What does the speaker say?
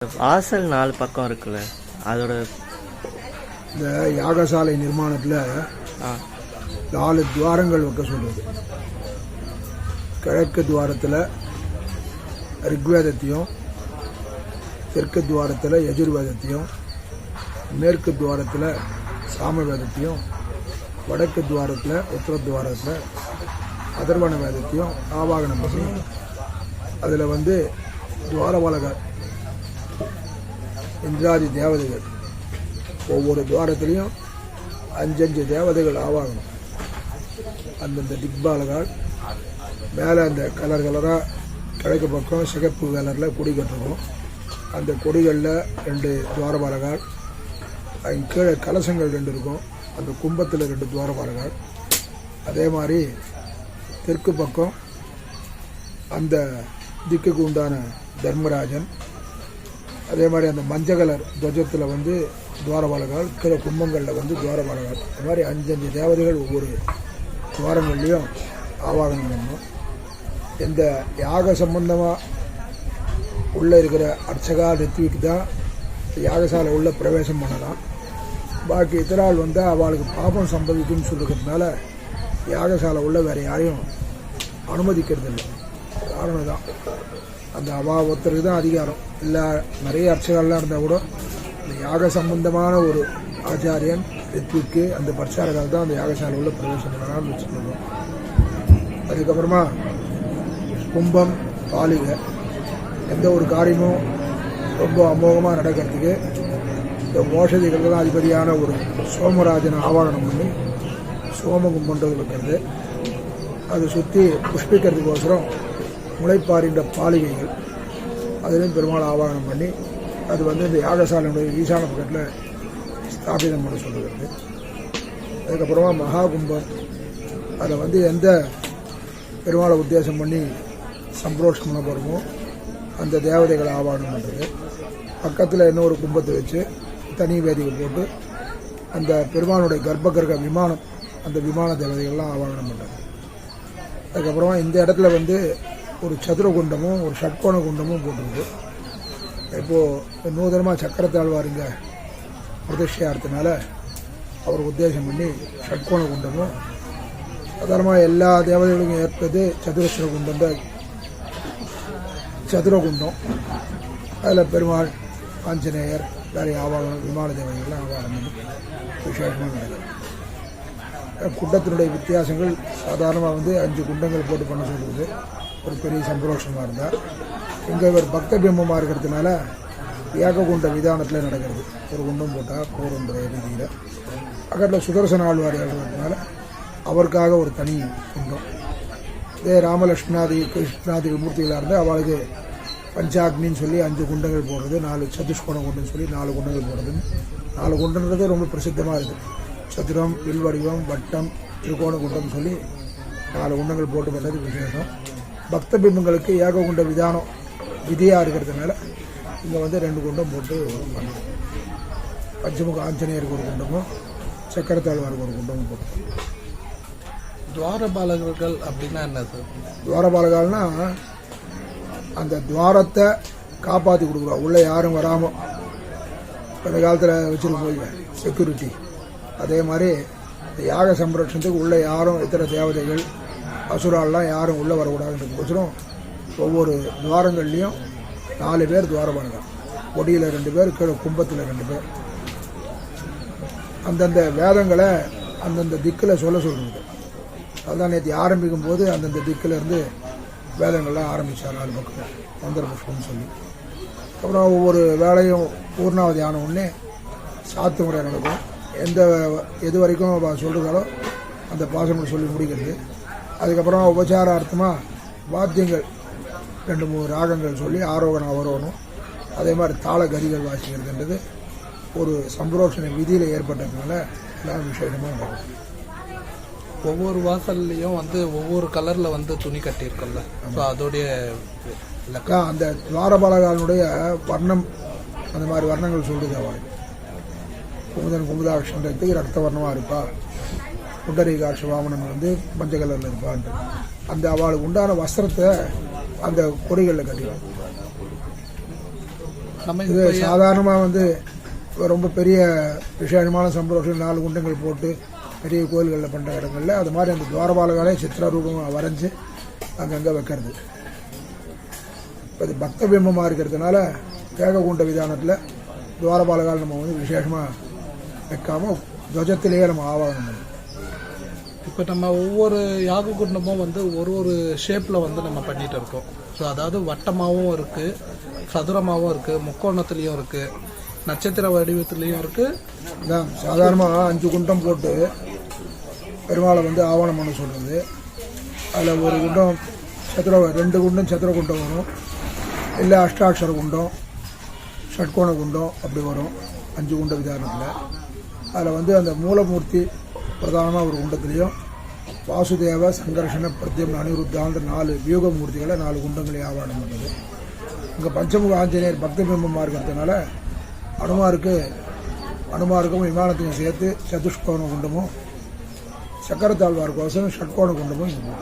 வாசல் 4 பக்கம் இருக்குல்ல, அதோட இந்த யாகசாலை நிர்மாணத்தில் 4 துவாரங்கள் வைக்க சொல்றது. கிழக்கு துவாரத்தில் ரிக்வேதத்தையும், தெற்கு துவாரத்தில் யஜுர்வேதத்தையும், மேற்கு துவாரத்தில் சாமவேதத்தையும், வடக்கு துவாரத்தில் உத்தர துவாரத்தில் அதர்வண வேதத்தையும் ஆவாகனம் பண்ணி அதில் துவாரபாலகர் இந்திராதி தேவதைகள் ஒவ்வொரு துவாரத்திலையும் 5 தேவதைகள் ஆவாகணும். அந்தந்த திக்பாலகால் மேலே அந்த கலர் கலராக கிழக்கு பக்கம் சிகப்பு கலரில் கொடி கட்டிருக்கும். அந்த கொடிகளில் 2 துவாரபாலகால், அதுக்கு கீழே கலசங்கள் 2 இருக்கும். அந்த கும்பத்தில் 2 துவாரபாலகால். அதே மாதிரி தெற்கு பக்கம் அந்த திக்குக்கு உண்டான தர்மராஜன், அதே மாதிரி அந்த மஞ்சள் கலர் துவஜத்தில் துவாரபாலகால், கீழே கும்பங்களில் துவாரபாலகால். அது மாதிரி 5 தேவதைகள் ஒவ்வொரு துவாரங்கள்லையும் ஆவாகனம் பண்ணணும். இந்த யாக சம்பந்தமாக உள்ளே இருக்கிற அர்ச்சகா ரித்விக்கு தான் யாகசாலை உள்ள பிரவேசம் பண்ணலாம். பாக்கி இத்தரால் அவளுக்கு பாபம் சம்பவிக்கும்னு சொல்லிக்கிறதுனால யாகசாலை உள்ள வேறு யாரையும் அனுமதிக்கிறது இல்லை. காரணம் தான் அந்த ஒருத்தருக்கு தான் அதிகாரம். இல்லை நிறைய அர்ச்சகர்கள்லாம் இருந்தால் கூட இந்த யாக சம்பந்தமான ஒரு ஆச்சாரியன் ரித்விக்கு அந்த பிரச்சாரக்கால் தான் அந்த யாகசாலை உள்ள பிரவேசம் பண்ணலாம்னு வச்சுருக்கோம். அதுக்கப்புறமா கும்பம் பாலிகை, எந்த ஒரு காரியமும் ரொம்ப அமோகமாக நடக்கிறதுக்கு இந்த மோஷதிகளுக்கெல்லாம் அதிபதியான ஒரு சோமராஜனை ஆவாகனம் பண்ணி சோமகும்பன்றது வைக்கிறது. அதை சுற்றி புஷ்பிக்கிறதுக்கோசரம் முளைப்பாரின்ற பாலிகைகள் அதிலையும் பெருமாள் ஆவாகனம் பண்ணி அது இந்த யாகசாலையுடைய ஈசான பக்கத்தில் ஸ்தாபிதம் பண்ண சொல்லுகிறது. அதுக்கப்புறமா மகா கும்பம், அதில் எந்த பெருமாளை உத்தேசம் பண்ணி சம்பரோஷம் பண்ண போகிறோமோ அந்த தேவதைகளை ஆவாகனம் பண்ணுறது. பக்கத்தில் இன்னொரு கும்பத்தை வச்சு தனி வேதிகை போட்டு அந்த பெருமானுடைய கர்ப்பகிரக விமானம், அந்த விமான தேவதைகள்லாம் ஆவாகனம் பண்ணுறது. அதுக்கப்புறமா இந்த இடத்துல ஒரு சதுர குண்டமும் ஒரு ஷட்கோண குண்டமும் போட்டிருக்கு. இப்போது நூதனமாக சக்கரத்தாழ்வாருங்க பிரதிஷ்டையாகிறதுனால அவர் உத்தேசம் பண்ணி ஷட்கோண குண்டமும், சாதாரணமாக எல்லா தேவதைகளுக்கும் ஏற்பது சதுரஸ்வர குண்டம் தான் சதுரகுண்டம். அதில் பெருமாள், ஆஞ்சநேயர், வேறு ஆவாகனம், விமான தேவதைகள்லாம் ஆவாகனம் பண்ணி விசேஷமாக நடக்குது. குண்டத்தினுடைய வித்தியாசங்கள் சாதாரணமாக 5 குண்டங்கள் போட்டு பண்ண சொல்லுவது ஒரு பெரிய சந்தோஷமாக இருந்தால், இங்கே ஒரு பக்த பிம்பமாக இருக்கிறதுனால ஏக குண்ட விதானத்தில் நடக்கிறது. ஒரு குண்டம் போட்டால் போகின்ற ரீதியில் பக்கத்தில் சுதர்சன ஆழ்வார் இருக்கிறதுனால அவருக்காக ஒரு தனி குண்டம். இதே ராமலட்சுமணாதி கிருஷ்ணாதி மூர்த்திகளாக இருந்தால் அவளுக்கு பஞ்சாக்னின்னு சொல்லி 5 குண்டங்கள் போடுறது, 4 சதுஷ்கோண குண்டம்னு சொல்லி 4 குண்டங்கள் போடுறது. 4 குண்டன்றது ரொம்ப பிரசித்தமாக இருக்குது. சதுரம், வில்வடிவம், வட்டம், திருக்கோண குண்டம் சொல்லி 4 குண்டங்கள் போட்டு பண்ணுறது விசேஷம். பக்த பிம்பங்களுக்கு ஏக குண்ட விதானம் விதியாக இருக்கிறதுனால இங்கே 2 குண்டம் போட்டு பண்ணுறோம். பஞ்சமுக ஆஞ்சநேயருக்கு ஒரு குண்டமும் சக்கரத்தாழ்வாருக்கு ஒரு குண்டமும் போட்டு. துவாரபாலகர்கள் அப்படின்னா என்ன சார்? துவாரபாலகர்கள்னா அந்த துவாரத்தை காப்பாற்றி கொடுக்குறோம், உள்ளே யாரும் வராமல். அந்த காலத்தில் வச்சுருக்கோம் செக்யூரிட்டி. அதே மாதிரி யாக சம்ரட்சணத்துக்கு உள்ளே யாரும் இத்தனை தேவதைகள் அசுராலாம் யாரும் உள்ளே வரக்கூடாதுன்றதுக்கோசரம் ஒவ்வொரு துவாரங்கள்லேயும் 4 பேர் துவாரபாலகர். கொடியில் 2 பேர், கீழே கும்பத்தில் 2 பேர். அந்தந்த வேதங்களை அந்தந்த திக்கில் சொல்கிறது. அதுதான் நேற்று ஆரம்பிக்கும் போது அந்தந்த திக்கில் இருந்து வேதங்கள்லாம் ஆரம்பித்தார் 4 பக்கம் மந்திர புஷ்பம்னு சொல்லி. அப்புறம் ஒவ்வொரு வேலையும் பூர்ணாவதி ஆன உடனே சாத்து முறை நடக்கும். எது வரைக்கும் சொல்கிறாலோ அந்த பாசனம் சொல்லி முடிக்கிறது. அதுக்கப்புறம் உபச்சாரார்த்தமாக வாத்தியங்கள் 2-3 ராகங்கள் சொல்லி ஆரோகணம் அவரோகணும், அதே மாதிரி தாள கரிகள் வாசிக்கிறதுன்றது ஒரு சம்பரோஷண விதியில் ஏற்பட்டதுனால எல்லாம் விசேஷமாக நடக்கும். ஒவ்வொரு வாசல்லையும் ஒவ்வொரு கலரில் துணி கட்டியிருக்கல, ஸோ அதோடைய அந்த துவாரபாலகாலுடைய வர்ணம், அந்த மாதிரி வர்ணங்கள் சொல்லுது. அவள் குமுதாட்சன்றதுக்கு ரத்த வர்ணமாக இருப்பா, புண்டரீகாட்ச வாமனன் மஞ்சள் கலரில் இருப்பான்ட்டு அந்த அவளுக்கு உண்டான வஸ்திரத்தை அந்த கொடிகளில் கட்டிடுவாங்க. நம்ம இது சாதாரணமாக வந்து ரொம்ப பெரிய விசேஷமான சம்பரோஷம் 4 குண்டங்கள் போட்டு பெரிய கோயில்களில் பண்ணுற இடங்களில் அது மாதிரி அந்த துவாரபாலகாலே சித்திர ரூபமாக வரைஞ்சி அங்கங்கே வைக்கிறது. இப்போ இது பக்த பிம்பமாக இருக்கிறதுனால ஏககுண்ட விதானத்தில் துவாரபாலகால் நம்ம வந்து விசேஷமாக வைக்காமல் துவஜத்திலேயே நம்ம ஆவாகனம் பண்ணணும். இப்போ நம்ம ஒவ்வொரு யாக குண்டமும் வந்து ஒரு ஷேப்பில் வந்து நம்ம பண்ணிட்டு இருக்கோம். ஸோ அதாவது வட்டமாகவும் இருக்குது, சதுரமாகவும் இருக்குது, முக்கோணத்துலேயும் இருக்குது, நட்சத்திர வடிவத்துலேயும் இருக்குது. அதான் சாதாரணமாக 5 குண்டம் போட்டு பெருமாளை வந்து ஆவணம் பண்ண சொல்கிறது. அதில் ஒரு குண்டம் 2 குண்டம் சதுர குண்டம் வரும், இல்லை அஷ்டாட்சர குண்டம், ஷட்கோண குண்டம் அப்படி வரும் 5 குண்ட விதானத்தில். அதில் வந்து அந்த மூலமூர்த்தி பிரதானமாக ஒரு குண்டத்துலேயும் வாசுதேவ சங்கர்ஷண பிரத்யம் அனிருத்தான்ற 4 வியூக மூர்த்திகளை 4 குண்டங்களை ஆவாடம் பண்ணுது. இங்கே பஞ்சமுக ஆஞ்சநேயர் பக்த பிம்பமாக இருக்கிறதுனால அனுமாருக்கும் விமானத்தையும் சேர்த்து சதுஷ்கோண குண்டமும், சக்கரத்தாழ்வார் கோசம் ஷட்கோண குண்டமும் இங்கே